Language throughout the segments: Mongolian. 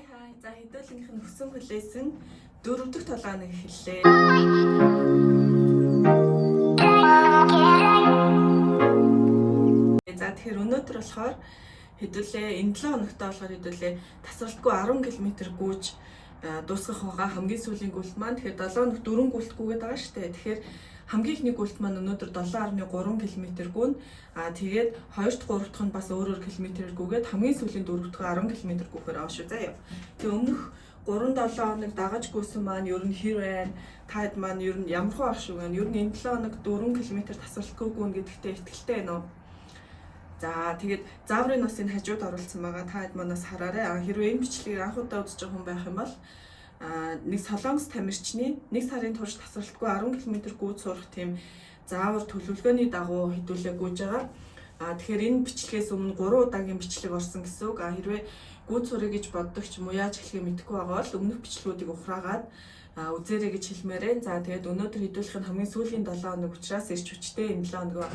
Хай. За хэдүүлгийнх нь хүсэн хүлээсэн 4 дахь толгойн эхэллээ. За тэгэхээр өнөөдөр болохоор хэдүүлээ энэ 7 хоногт болохоор хэдүүлээ тасралтгүй 10 км гүйж дуусгах байгаа хамгийн сүүлийн гүйлт маань. Тэгэхээр 7 хоног 4 гүйлтгүйгээд байгаа шүү дээ. Тэгэхээр хамгийн ихний гүйлт маань өнөөдөр 7.3 км гүн. Тэгээд 2-р 3-р нь бас өөр километрээр гүгээд хамгийн сүүлийн 4-р 10 км гүхээр аваа шүү заяа. Тэгээ өмнөх 3-7 хоног дагаж гүйсэн маань ер нь хэр байна? Таад маань ер нь ямар хөө ах шүү гэн. Ер нь энэ 7 хоног 4 км тасралтгүй гүн гэдэгтээ итгэлтэй байна уу? За тэгээд зааврын нас энэ хажууд оруулсан байгаа. Таад манаас хараарай. Хэрвээ энэ бичлэгийг анх удаа үзэж байгаа хүн байх юм бол нэг Солонгос тамирчны 1 сарын турш тасралтгүй 10 км гүйж сурах тийм заавар төлөвлөгөөний дагуу хэдүүлээ гүйж байгаа. Тэгэхээр энэ бичлэгээс өмнө 3 удаагийн бичлэг орсон гэсэн үг. Хэрвээ гүйж сурах гэж боддог ч юм уу яаж эхлэхээ мэдэхгүй байгаа бол өмнөх бичлгүүдийг ухраагаад үзээрэй гэж хэлмээрээ. За тэгээд өнөөдөр хэдүүлэх нь хамгийн сүүлийн 7 хоног учраас ирч хүчтэй энэ 7 хоног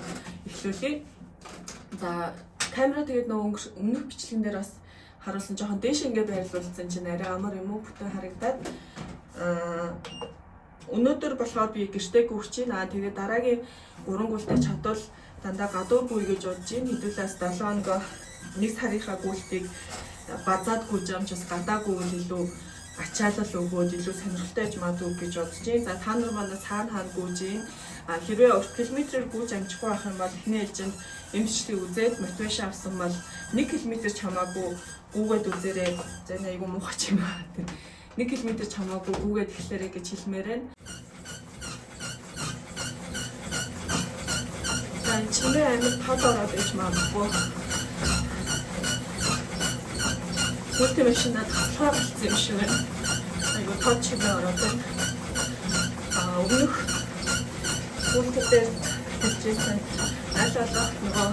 эхлүүлье. За камера тэгээд нөгөө өмнөх бичлэгэн дээр бас харуулсан жоохон дээш ингээд байрлуулсан чинь арай амар юм уу бүтэн харагдаад өнөөдөр болохоор би гэртээ гүйж байна. Тэгээд дараагийн 3 гүйлтээ чадвал дандаа гадуур гүйе гэж бодож байна. Хэдүүлээс 7 хоногоо 1 сарынхаа гүйлтийг базаад гүйж байгаа ч бас гадаа гүйвэл илүү ачаалал өгөөд илүү сонирхолтой гэж магадгүй гэж бодож байна. За та нар манай хаана гүйж байна? Хэрвээ урт километрээр гүйж амжихгүй байх юм бол эхний ээлжинд эмчилгээг үзээд мотивашн авсан бол 1 км ч хамаагүй гүйгээд үзээрэй. За энэ айгүй муухай юм байна. 1 км ч хамаагүй гүйгээд эхлээрэй гэж хэлмээр байна. За чиний амьд тод ороод иж магадгүй. Гүйтэй машинад хавхаар болсон юм шиг байна. Айгүй тод чимээ ороод байна. Өмнөх гүйтэй хэлжсэн аль болох нөгөө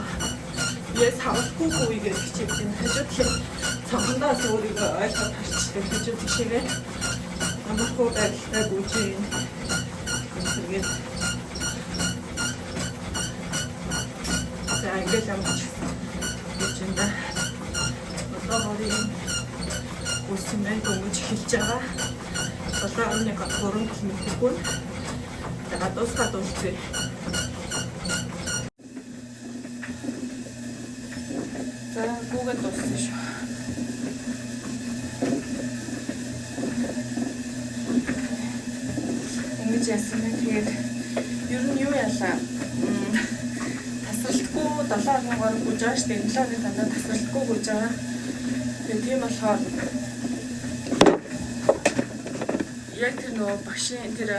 яс хавахгүй гүйе гэж хичээсэн. Хажуудлын цонхондоос өөрийгөө ойлгоод харчдаг хажууд тишээгээ амархуу байдлаа гүйж юм. Тэгээд за ингээд амарч гүйж юм да. Одоогоорын үсэн байна гүйж эхэлж байгаа. 7.3 км гүн. Тэгээд дуусгая. За гүйгээд дууссан шүү. Ингэж яасан бэ? Тэгээд ер нь юу яалаа? Тасралтгүй 7 хоногоор гүйж байгаа шүү дээ. 7 хоногийн дандаа тасралтгүй гүйж байгаа. Тэгээд тийм болохоор яг тэр нөгөө багшийн тэр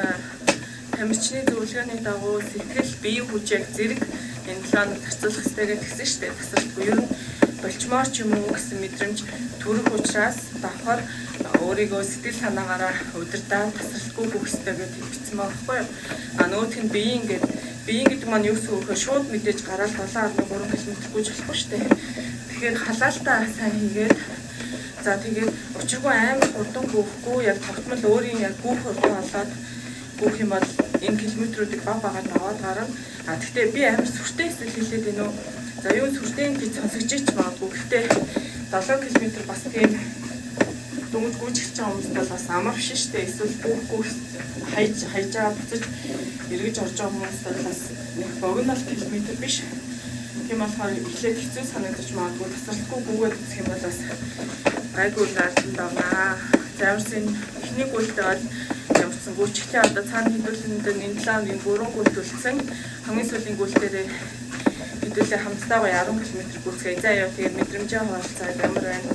тамирчны зөвлөгөөний дагуу сэтгэл бие хүчийг зэрэг энэ 7 хоног тасцуулах хэрэгтэй гэсэн шүү дээ. Тасралтгүй ер нь болчмоор ч юм уу гэсэн мэдрэмж төрөх учраас давхар өөрийгөө сэтгэл санаагаараа удирдах тасралтгүй гүйх хэрэгтэй гэж хэлсэн байгаа байхгүй юу? Нөгөөх нь биеийн гэдэг маань юу гэсэн үг вэ? Шууд мэдээж гараад 7.3 км гүйж болохгүй шүү дээ. Тэгэхээр халаалтаа сайн хийгээд за тэгээд учиргүй амар хурдан гүйхгүй яг тогтмол өөрийн яг гүйх хурдан болоод гүйх юм бол энэ километруудыг баг багаар даваад гарна. Гэхдээ би амар сүртэй эсвэл хэлээд байна уу? За юу сүртэй гэж сонсогч магадгүй. Гэхдээ 7 км бас тийм дөнгөж гүйж эхэлж байгаа хүмүүст бол бас амар биш шүү дээ. Эсвэл гүйхгүй хайж байгаа буцаж эргэж орж байгаа хүмүүст бол бас нэг богино километр биш. Тийм болохоор эхлээд хэцүү санагдаж магадгүй. Тасралтгүй гүйгээд үзэх юм бол бас гайгүй наадсан давнаа. Зааварсан эхний гүйлтээ бол явуулсан гүйчихлээ. Одоо цаана хэдүүлэнд энэ 7 хоногийн 3 гүйлт үлдсэн. Хамгийн сүүлийн гүйлтээрээ хэдүүлээ хамтдаа 10 км гүйцгээ. За яа тэгээд мэдрэмжээ хуваалцаад ямар байна.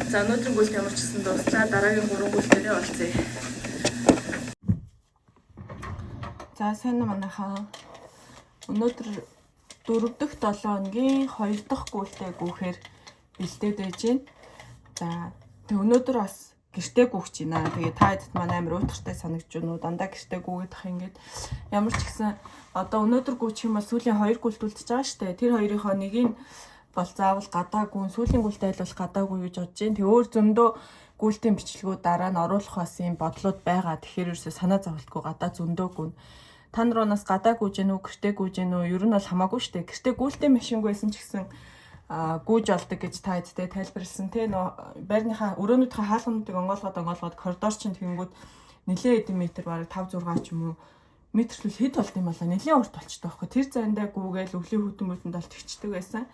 За өнөөдрийн гүйлт ямар ч гэсэн дууслаа. Дараагийн 3 гүйлтээрээ олцъя. За сайн манайхаа өнөөдөр 4 дахь 7 хоногийн 2 дахь гүйлтээ гүйхээр бэлдээд байж байна. За тэг өнөөдөр бас гэртээ гүйж байна. Тэгээ таад маань амар уутгартай санагдж байна уу? Дандаа гэртээ гүйгээд ах ингээд ямар ч гэсэн одоо өнөөдөр гүйчих юм бол сүүлийн 2 гүйлт үлдчихэж байгаа шүү дээ. Тэр хоёрынхоо нэг нь бол заавал гадаагүй, сүүлийн гүйлтээ бол гадаагүй гэж бодож байна. Тэг өөр зөндөө гүйлтийн бичлэгүүд дараа нь оруулах бас юм бодлууд байгаа. Тэгэхээр ерөөсөө санаа зовлтгүй гадаа зөндөөгүй. Та нар нас гадаа гүйж гэнэ үү, гэртээ гүйж гэнэ үү? Ер нь бол хамаагүй шүү дээ. Гэртээ гүйлтийн машингүй байсан ч гэсэн гүйж олдог гэж та эдтэй тайлбарлсан тий нөө байрныхаа өрөөнүүдийн хаалгануудыг онгоолгоод коридор чинь тэгэнгүүт нэлээд эдэн метр бараг 5 6 ч юм уу метрлүүл хэд болт юм болоо нэлийн урт болчтой байхгүй тэр зайндаа гүүгээл өвлийн хүтэн мөтөнд бол төвчдөг байсан.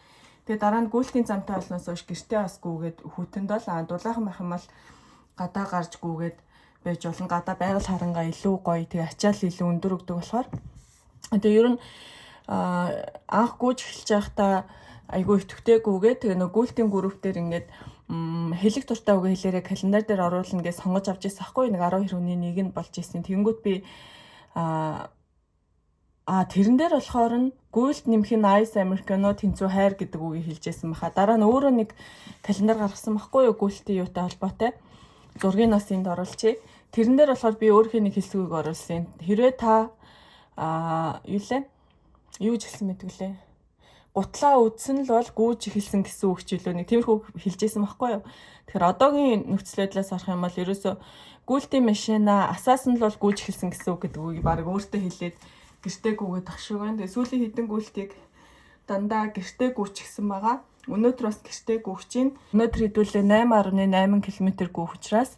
Тэгээ дараа нь гүйлтийн замтай болсноос хойш гэртээ бас гүүгээд хүтэнд бол дулаахан байх юм бол гадаа гарч гүүгээд байж болно. Гадаа байгаль харангаа илүү гоё тэгээ ачаал илүү өндөр өгдөг болохоор тэгээ ер нь анх гүйж эхэлж байхдаа айгүй итгэвтэйгүйгээ тэгээ нөгөө гүйлтийн групп дээр ингээд хэлэг дуртай үг хэлээрээ календар дээр оруулна гэж сонгож авч ирсэн байхгүй нэг 10 хэрүүний нэг нь болж ирсэн. Тэнгүүт би тэрэн дээр болохоор нь гүйлт нэмэх нь Ice Americano тэнцүү хайр гэдэг үгийг хэлжсэн баха. Дараа нь өөрөө нэг календар гаргасан байхгүй юу гүйлтийн юутай холбоотой. Зургийг бас энд оруулчихъя. Тэрэн дээр болохоор би өөрийнхөө нэг хэсгийг оруулсан. Хэрвээ та юу ч хэлсэн мэдэг лээ. Гутлаа үдсэн л бол гүйж эхэлсэн гэсэн үг ч илүү нэг тиймэрхүү хэлжсэн байхгүй юу. Тэгэхээр одоогийн нөхцөл байдлаас харах юм бол ерөөсө гүйлтийн машина асаасан л бол гүйж эхэлсэн гэсэн үг гэдэг үгийг баг өөртөө хэлээд гэртээ гүйгээд тах шиг байна. Тэгээ сүүлийн хэдэн гүйлтийг дандаа гэртээ гүйчихсэн байгаа. Өнөөдөр бас гэртээ гүйх чинь. Өнөөдөр хэдүүлээ 8.8 км гүйх учраас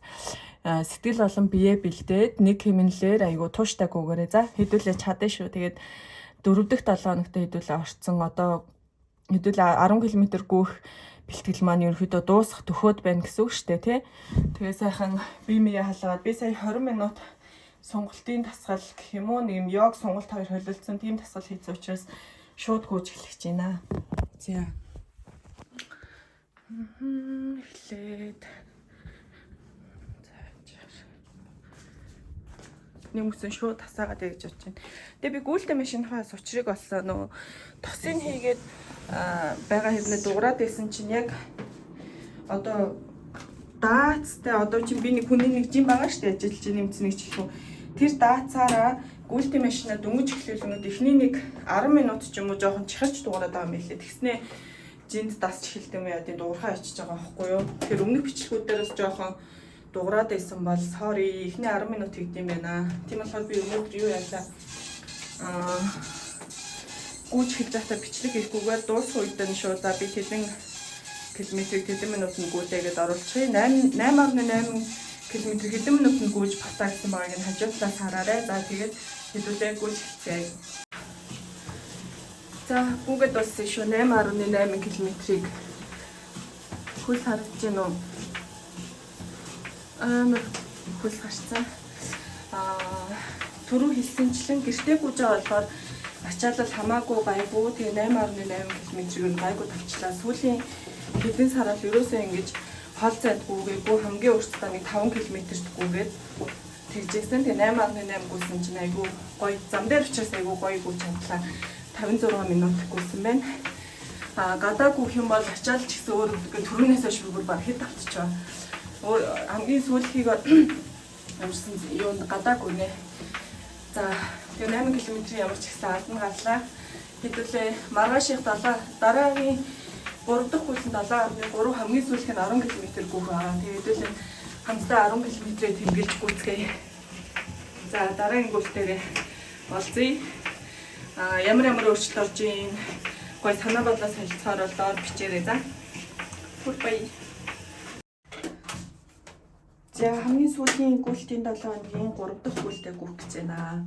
сэтгэл болон бие бэлдээд нэг хэмнэлээр айгу тууштай гүйгээрээ за хэдүүлээ чадсан шүү. Тэгээд 4 дахь 7 хоногт хэдүүлээ орцсон. Одоо хэдүүлээ 10 км гүйх бэлтгэл маань ерөнхийдөө дуусах төхөөд байна гэсэн үг шүү дээ тий. Тэгээ сайхан бие мие халаагаад би сая 20 минут сонголтын тасгал гэх юм уу нэг юм йог сонголт хоёр холилдсон тийм тасгал хийсэн учраас шууд гүйж эхлэх гэж байна. За. Эхлээд нэмсэн шууд тасаагаад гэж бодож байна. Тэгээ би гүйлтийн машинхаас учрыг олсон нөө тосын хийгээд байгаа хэрнээ дуурайд байсан чинь яг одоо даацтай одоо чинь би нэг хүний нэг жим байгаа шүү дээ ажиллаж нэмсэн нэг жилхэн. Тэр даацаараа гүйлтийн машинаа дөнгөж эхлүүлнүүд эхний нэг 10 минут ч юм уу жоохон чихарч дуурайд байгаа юм билээ. Тэгснээ жинд дасч эхэлдэг юм яа тийм дуурхай очиж байгаа байхгүй юу. Тэр өмнөх бичлэгүүдээрээс жоохон дуурайд байсан бол sorry эхний 10 минут тэгдэм байна. Тийм болохоор би өнөөдөр юу яалаа гүйж хэлж байхдаа бичлэг хийхгүйгээр дуусах үед нь шууд за би хэдэн километрийг хэдэн минутанд гүйдээгээд оруулчихъя. 8.8 км хэдэн минутанд гүйж батаа гэсэн байгааг нь хажуудлаас хараарай. За тэгээд хэдүүлээ гүйж хэлцгээе. За гүйгээд дууссан шүү. 8.8 км-ийг хөл харагдаж байна уу? Хөл гарцсан. Түрүү хэлсэнчлэн гэртээ гүйж байгаа болохоор ачаалал хамаагүй гайгүй. Тэгээ 8.8 км-ийг нь гайгүй тавчлаа. Сүүлийн хэдэн сараар ерөөсөө ингэж хол зайд гүйгээгүй хамгийн уртдаа нэг 5 км-т гүйгээд тэгжсэн. Тэгээ 8.8 гүйсэн чинь айгүй гоё. Зам дээр учраас айгүй гоё гүйж чадлаа. 56 минут гүйсэн байна. Гадаа гүйх юм бол ачаалч гэсэн өөр төрөнөөс хойш бүр баг хэд автчихаа. Хамгийн сүүлхийг амжсан юу гадаа гүнэ. За тэгээ 8 км ямар ч ихсэн алдан гарлаа. Хэдүүлээ маргааших дараагийн 3 дахь гүйсэн 7.3 хамгийн сүүлх нь 10 км гүйх байгаа. Тэгээ хэдүүлээ хамтдаа 10 км-ийг тэмгэлж гүйцгээе. За дараагийн гүйцээрээ олзъя. Ямар өөрчлөлт орж ийн гой санаа бодлоос хэлцээр болоод бичээрэй за. Бүр бай. За хамгийн сүүлийн гүйлтийн 7 хоногийн 3 дахь гүйлтээ гүйх гэж байна.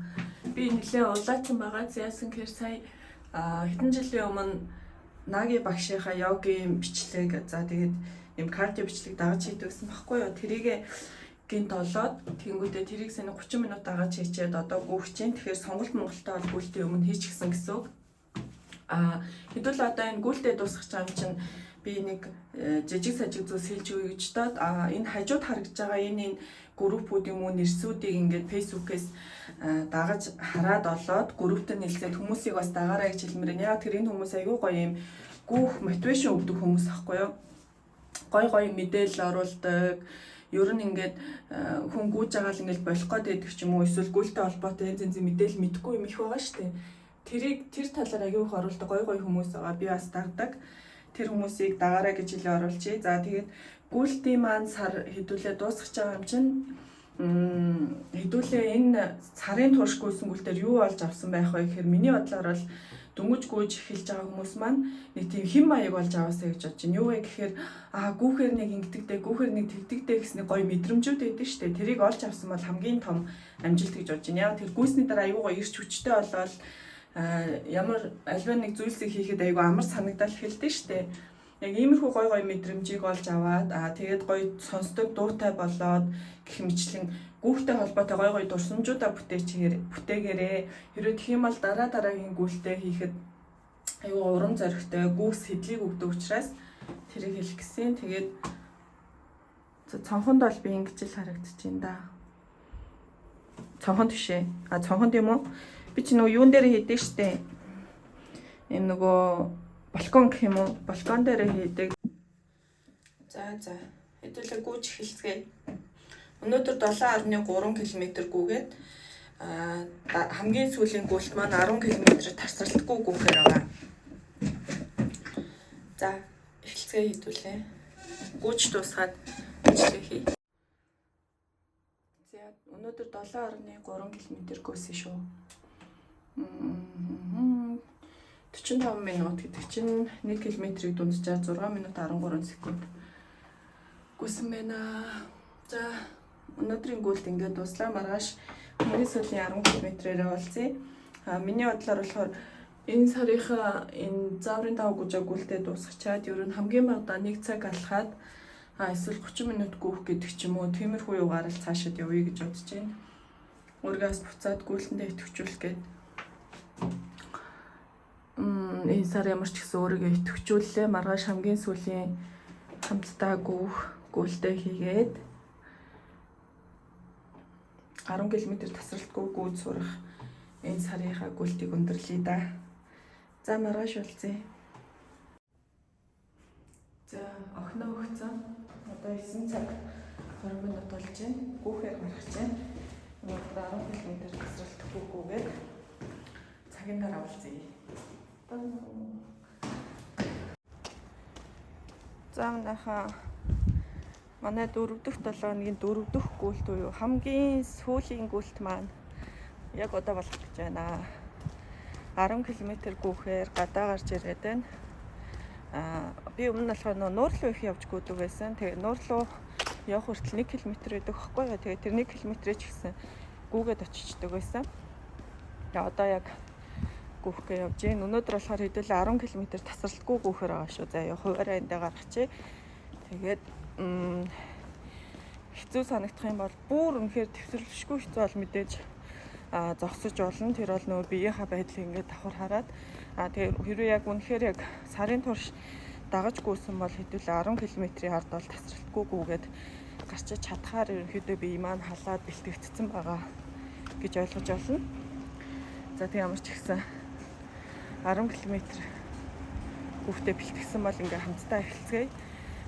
Би нэлээд улаацсан байгаа. Яасан гэхээр сая хэдэн жилийн өмнө Наги багшийнхаа йогийн бичлэг за тэгээд юм кардио бичлэг дагаж хийдэгсэн баггүй юу. Тэрийг гинт олоод тэнгүүдээ тэрийг сая 30 минут дагаж хийчээд одоо гүйх чинь. Тэгэхээр сонголт Монголтой бол гүйлтийн өмнө хийчихсэн гэсэн үг. Хэдүүл одоо энэ гүйлтээ дуусгах юм чинь би нэг жижиг сажиг зүйлс хэлж өгье гэж доод энэ хажууд харагдж байгаа энэ группүүд юм уу нэрсүүдийг ингээд фэйсбүүкээс дагаж хараад олоод группт нь нэлээд хүмүүсийг бас дагаарай гэж хэлмээр байна. Яг тэр энэ хүмүүс аягүй гоё юм гүүх мотивашн өгдөг хүмүүс ахгүй юу. Гоё мэдээлэл оруулдаг. Ер нь ингээд хүн гүйж байгаа л ингээд болох гэдэг ч юм уу эсвэл гүйлтэй холбоотой янз янзын мэдээлэл мэдгүй юм их байгаа шүү дээ. Тэр талаар аягүй их оруулдаг гоё хүмүүс байгаа. Би бас дагдаг. Тэр хүмүүсийг дагаарай гэж хэлээ оруулчихъя. За тэгээд гүйлтийн маань сар хэдүүлээ дуусгах байгаа юм чинь хэдүүлээ энэ сарын турш гүйсэн гүйлтээр юу болж авсан байх вэ гэхээр миний бодлоор бол дөнгөж гүйж эхэлж байгаа хүмүүс маань нэг тийм хэм маяг болж аваасаа гэж бодож байна. Юу вэ гэхээр гүүхээр нэг ингэдэгтэй, гүүхээр нэг тэгдэгтэй гэсний гоё мэдрэмжүүд байдаг шүү дээ. Тэрийг олж авсан бол хамгийн том амжилт гэж бодож байна. Яг тэр гүйсний дараа аюу гоё ирч хүчтэй болоод ямар альва нэг зүйлсийг хийхэд аюу амар санагдал эхэлдэг шүү дээ. Яг иймэрхүү гоё гоё мэдрэмжийг олж аваад тэгээд гоё сонсдог дуутай болоод гэх мэтлэн гүүхтэй холбоотой гоё гоё дурсамжуудаа бүтээгээрээ. Хэрвээ тэгэх юм бол дараагийн гүйлтэй хийхэд аюу урам зоригтой гүүс сэдлийг өгдөг учраас тэрийг хэлэх гэсэн. Тэгээд цонхонд бол би ингэж л харагдчихээн да. Цонхонд бишээ. Цонхонд юм уу? Би ч нөгөө юун дээр хийдэг штэ. Ийм нөгөө балкон гэх юм уу? Балкон дээр хийдэг. За хэдүүлээ гүйж эхэлцгээе. Өнөөдөр 7.3 км гүйгээд хамгийн сүүлийн гүйлт маань 10 км тасралтгүй гүйхээр байгаа. За эхэлцгээе хэдүүлээ. Гүйж дуусгаад ажиллая хий. За өнөөдөр 7.3 км гүйсэн шүү. 45 минут гэдэг чинь 1 км-ийг дунджаар 6 минут 13 секунд гүйсэн байна. За өнөөдрийн гүйлт ингээд дуслаа. Маргааш хамгийн сүүлийн 10 км-ээр олцъя. Миний бодлоор болохоор энэ сарынхаа энэ зааврын даваа гүжээ гүйлтээ дуусгачаад ер нь хамгийн багадаа 1 цаг алхаад эсвэл 30 минут гүйх гэдэг ч юм уу тиймэрхүү югаар л цаашаад явъя гэж бодож байна. Өөргөөс буцаад гүйлтэндээ идэвхжүүлэх гээд энэ сар ямар ч гэсэн өөрийгөө идэвхжүүллээ. Маргааш хамгийн сүүлийн хамтдаа гүйлтээ хийгээд 10 км тасралтгүй гүйж сурах энэ сарынхаа гүйлтийг өндөрлөе да. За маргааш уулзъя. За охиноо өгцөн. Одоо 9 цаг 20 минут болж байна. Гүүхээр гарах чинь. Өнөөдөр 10 км тасралтгүй гүйгээд цагийн дараа уулзъя. За манай 4 дахь 7 хоногийн 4 дахь гүйлт буюу хамгийн сүүлийн гүйлт маань яг одоо болох гэж байна. 10 км гүйхээр гадаа гарч ирээд байна. Би өмнө нь болохоор нуурлуу их явж гүйдэг байсан. Тэгээ нуурлуу явах хүртэл 1 км байдаг байхгүй юу. Тэгээ тэр 1 км-ээ ч гэсэн гүйгээд очичдаг байсан. Тэгээ одоо яг гүйхгээ явж гин. Өнөөдөр болохоор хэдүүлээ 10 км тасралтгүй гүйхээр байгаа шүү. За яа хуваараа эндээ гаргачих. Тэгээд хэцүү санагдах юм бол бүр үнэхээр төвсөрлөшгүй хэцүү бол мэдээж зогсож болно. Тэр бол нөгөө биеийнхаа байдлыг ингээд давхар хараад тэгээд хэрвээ яг үнэхээр яг сарын турш дагаж гүйсэн бол хэдүүлээ 10 км-ийн ард бол тасралтгүй гүйгээд гарчиж чадхаар ерөнхийдөө бие маань халаад бэлтгэгдсэн байгаа гэж ойлгож байна. За тэг ямар ч ихсэн 10 км гүйхтэй бэлтгэсэн бол ингээ хамтдаа эхэлцгээе.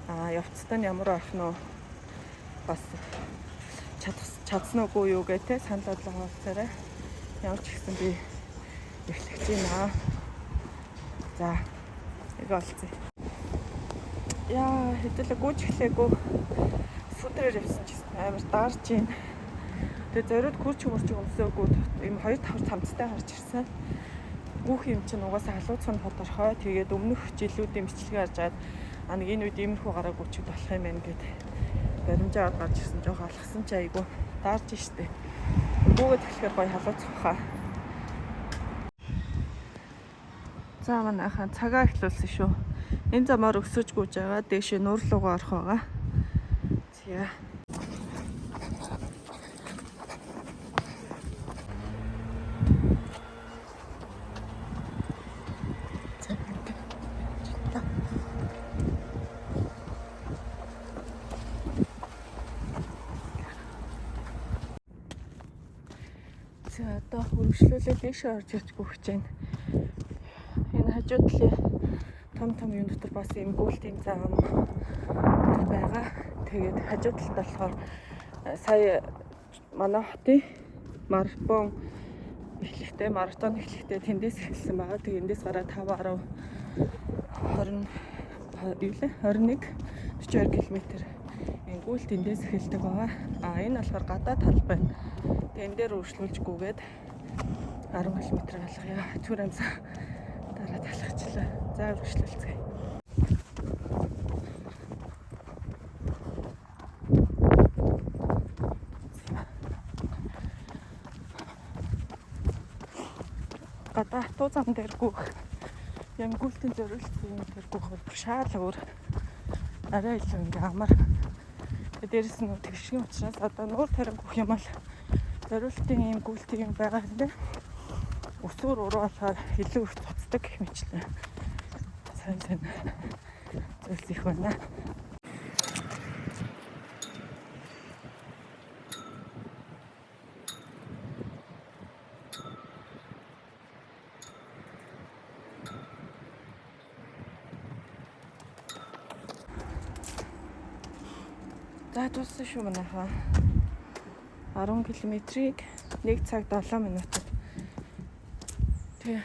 Явцдаа нь ямар байх нь бас чадсан уугүй юу гэдэг санал бодлого хавцаарай. Ямар ч ихсэн би эхлэж байна. За яг олцъя. Яа хэдүүлээ гүйж эхлэегүй сүдрээр явсан ч амар даарж байна. Тэгээ зориуд гүрч өмсөөгүй ийм 2-5 цамцтай гарч ирсэн. Гүүх юм чинь угаасаа халууцсан тодорхой. Тэгээд өмнөх жилүүдийн бичлэгээ харж байгаад нэг энэ үед иймэрхүү гараа гүчүүд болох юм байна гэд баримжаад гарч ирсэн. Жохоо алхсан чи айгу даарж штэ. Гүүгээд эхлэхээр гоё халууцах хаа. За манайхан цагаа эхлүүлсэн шүү. Энэ замаар өсөж гүйж байгаа. Дээшээ нуурлуугаа орох байгаа. За одоо хөрвүүлээ дэше орж яж гүөх гэж байна. Энэ хажуу талын том юм дотор бас юм гүйлтийн зам байгаа. Тэгээд хажуу талд болохоор сая манай хотын маратон эхлэхдээ тэндээс эхэлсэн байгаа. Тэгээд эндээс гараад 5 10 20 21 42 км энэ гүйлт эндээс эхэлдэг байгаа. Энэ болохоор гадаа тал байна. Тэгээд энэ дээр үргэлжлүүлж гүгээд 10 км алхая. Зүр амсаа талхачлаа. За үргэлжлүүлцгээе. Гадаа хатуу зам дээр гүөх юм гүйлтийн зориултын дээр гүөх бол шаал өөр арай илүү ингээ амар. Дээрээс нь тэгшгийн учраас одоо нуур тарин гүөх юм бол зориултын юм гүйлтийн юм байгаа хэрэг. Өсвөр уруу болохоор илүү их цуцдаг гэх мэтлээ. Сайн зүйлс их байна. За дууссан шүү манайхаа. 10 км-ийг 1 цаг 7 минутад. Тэгээ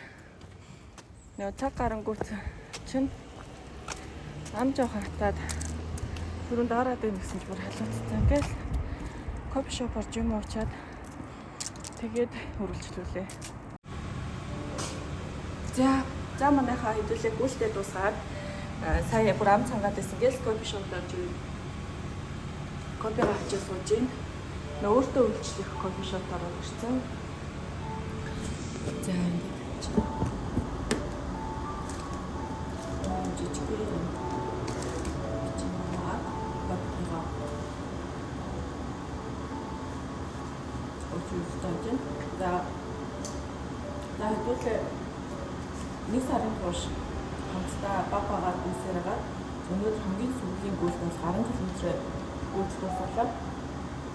нөө цаг гарангуут чинь ам жоох хатаад түрүүнд дараад байна гэсэн ч бүр халуунцсан. Ингээл кофе шоп орж юм уучаад тэгээд үргэлжлүүлээ. За манайхаа хэдүүлээ гүйлтэй дуусгаад сая бүр ам цангаад байсан. Ингээл кофе шоп орж кофе авчиж сууж ийн. Өөртөө үйлчлэх кофе шоп ороод ирсэн. За ингээд За хэдүүлээ нэг сарын турш хамтдаа бабагаар үсэрээд өнөөдөр хамгийн сүүлийн гүйлт бол 10 км гүйж дуусгалаа.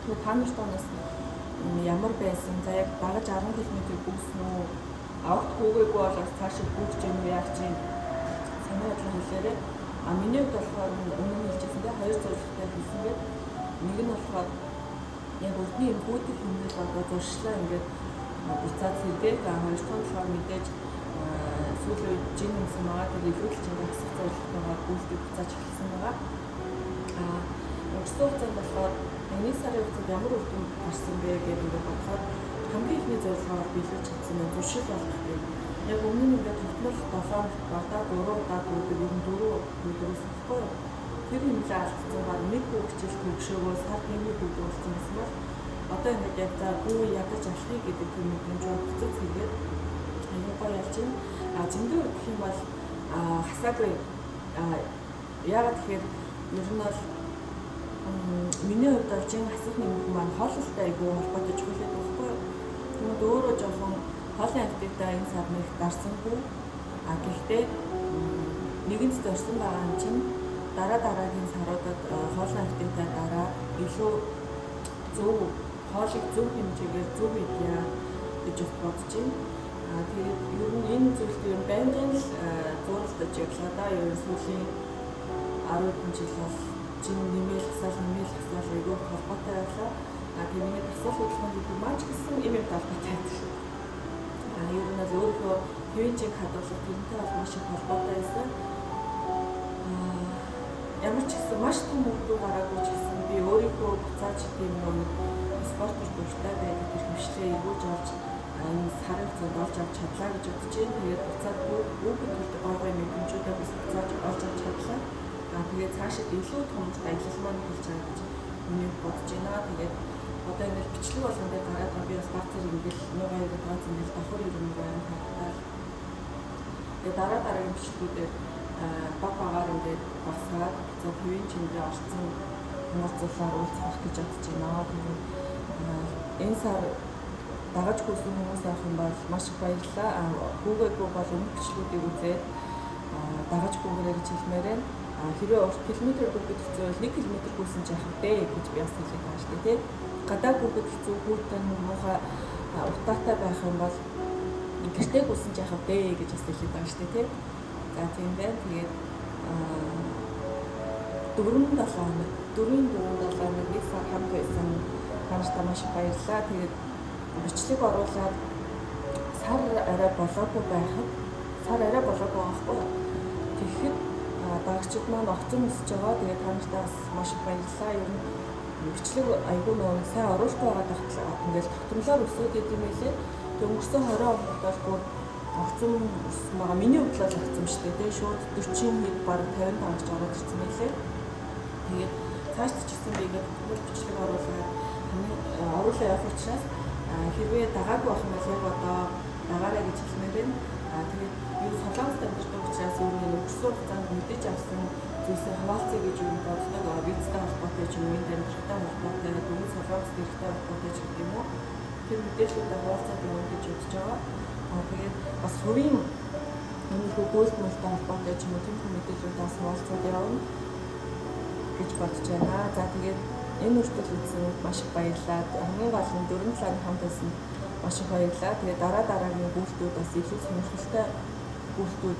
Тэгээд та нарт онос ямар байсан? За яг дагаж 10 км гүйсэн үү? Авт хүүгээгүй болоод цаашаа гүйж гэнэ үү яах чинь санаа бодлоо хэлээрээ. Миний хувьд болохоор өмнө нь хэлжсэндээ 2 зөвлөлттэй хэлсэнгээд нэг нь болохоор яг өдний юм гүйдэг хүмүүс одоо зуршлаа ингээд буцаад сэргээд хоёр дахь нь болохоор мэдээж сүүлийн үед жин юмсан байгаа. Тэгээд илүүдэл чинь асах зорилготойгоо гүйдэг буцааж эхэлсэн байгаа. Өнгөрсөн хугацаанд болохоор нэг сарын хугацаанд ямар үр дүн гарсан бэ гэдэг ингээд бодоход хамгийн ихний зорилгоо биелүүлж чадсан нь зуршил болох юм. Яг өмнө нь ингээд тогтмол 7 удаа 3 удаа гүйдэг юм 4 өдрөөс ихгүй. Тэр хэмжээ алдсан баг нэг бүх хичээл төгшөөгөө сар нэг бүх болсон гэсэн бол одоо ингээд яг за бүү ядаж алхахыг гэдэг юм мэдрэмж өгцөц хийгээд аюу гоо ялж ин зөндөө гэх юм бол хасаагүй яагаад тэгэхээр ер нь бол миний хувьд бол жин хасах нэмэх маань хооллолтой айгүй холбоотой чухал байдаг байхгүй. Тэгмэд өөрөө жоохон хоолын активитаа энэ сар нэг дарсангүй. Гэхдээ нэгэнт зорьсон байгаа юм чинь дараагийн саруудад хоолын активитаа дараа илүү зөв хоолыг зөв хэмжээгээр зөв идэх гэж бодож байна. Тэгээд ер нь энэ зүйлээр байнгын л зурсдаж явлаа да. Ер нь сүүлийн 10 жил бол чин нэмэл хасаал айгүй холбоотой байлаа. Тэгээд асуулт хөдөлгөөн гэдэг маань ч гэсэн юм талбартай байдаг шүү. Ер нь л өөрөө хөвчийг хадгалах тэрнтэй бол маш их холбоотой байсан. Ямар ч гэсэн маш том үр дүн гараагүй ч гэсэн би өөрийнхөө буцааж тийм нэг спортоор дуртай байдаг хэмжлээ эргүүлж авч энэ сарын хугацаанд олж авч чадлаа гэж бодож байна. Тэгээд буцаад бүгд төрөлд гойгой мэдрэмжүүдээ бас буцааж олж авч чадлаа. Тэгээд цаашид илүү том аялал маань хэлж байгаа гэж миний бодож байна. Тэгээд одоо ингээд бичлэг болгон дээр гараад би бас баг зэрэг ингээд нугаа яриад байгаа юм л давхар юм байна хатаа. Тэгээд дараагийн бичлэгүүдээр багаар ингээд басаад за төвийн чиндээ орсон хүмүүсээр уулзах гэж бодож байна. Тэгээд энэ сар дагаж хүрсэн хүмүүс авах юм бол маш их баярлалаа. Google-г бол өмнөх бичлэгүүдийг үзээд дагаж гүгээрэй гэж хэлмээр байна. Хэрвээ урт километр гүйхэд хэцүү бол 1 км гүйсэн ч яах вэ гэж би бас хэлээд байгаа шүү дээ. Гадаа гүйхэд хэцүү гүйтэй муухай утаатай байх юм бол гэртээ гүйсэн ч яах вэ гэж бас хэлээд байгаа шүү дээ. За тийм байна. Тэгээд 4-7 нэг сар хамт байсан хамтдаа маш их баярлалаа. Тэгээд бичлэг оруулаад сар арай болоогүй байхад байхгүй. Тэгэхэд дагагчид маань огцон өсөж байгаа. Тэгээд та нартай бас маш их баярлалаа. Ер нь бичлэг айгүй нөө сайн оруулах байгаа дахтлаа. Ингээл тогтмолоор өсөөд идэм байлээ. Тэг өнгөрсөн 20 онд бол бүр огцом өссөн байгаа. Миний хувьд л огцом шүү дээ. Шууд 40 хэд баг 55 гэж ороод ирсэн байлээ. Тэгээд цааш ч гэсэн би ингээд бүхэл бичлэг оруулаа явах учраас хэрвээ дагаагүй байх юм бол яг одоо дагаараа гэж хэлмээр байна. Тэгээд юу Солонгост амьдардаг учраас юу нэг өнгөрсөн хугацаанд мэдээж авсан зүйлсээ хаваалцъя гэж юу боддог. Визтэй холбоотой ч юм уу, энд амьдрахтай холбоотой, дөрөв Солонгост ирэхтэй холбоотой ч гэдэг юм уу. Тэр мэдээллүүдээ хаваалцаад явах гэж бодож байгаа. Тэгээд бас хувийн өмнөхөө гүйлтмэлтэй холбоотой ч юм уу тийм мэдээллүүдээс хаваалцаад явна гэж бодож байна. За тэгээд энэ үртэл үзсэн маш их баярлалаа. Хамгийн гол нь 4 талын хамт байсан маш их баярлалаа. Тэгээд дараагийн гүйлтүүд бас илүү сонирхолтой гүйлтүүд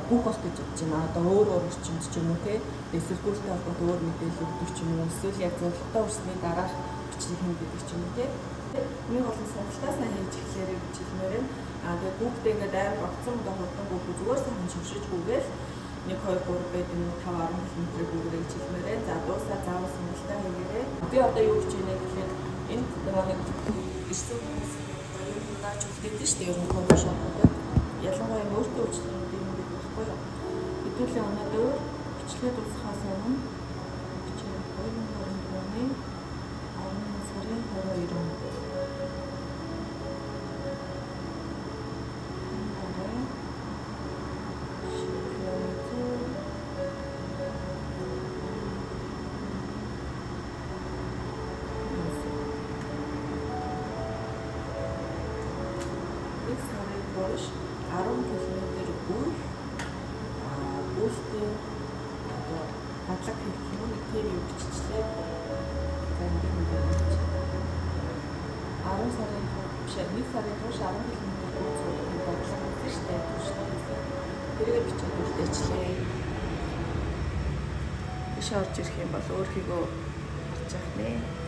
бүх болох гэж бодож байна. Одоо өөр орчинд ч юм уу те эсвэл гүйлтэй холбоотой өөр мэдээлэлүүд ч юм уу эсвэл яг зорилготой үрсний дараах бичлэг хин гэдэг ч юм уу те. Миний болон сонирхолтой сайн хийж эхлэхээр гэж хэлмээр байна. Тэгээд бүгдээ ингээд амар огцом удаа хурдан бүгд зүгээр сайн шившижгүйгээл 1 2 3 байд юм 5 10 км бүрээ гэж хэлмээр байна. За дуусаа заавал сонирхолтой хийгээрэй. Би одоо юу гэж байна гэхээр энэ нэг ирсэн хүмүүс юу наач үлдээдэж шүү дээ. Ер нь кофе шопуудад ялангуяа өөртөө үйлчлэгүүд юм гэдэг байхгүй юу? Хэдүүлээ өнөөдөр бичлэгээ дуусахаас өмнө бичлэг 2020 оны 10 сарын 22-нд Бош 10 км бүр өөртөө одоо хадлаг хийх юм уу тийм юу биччихлээ. За ингэ юм байна. 10 сарын биш 1 сарын турш 10 км бүр цуглах бодлого хийсэн шүү дээ. Туршлага. Тэргээ бичээд үлдээчлээ. Биш орж ирэх юм бол өөрхийгөө харж яах нэ.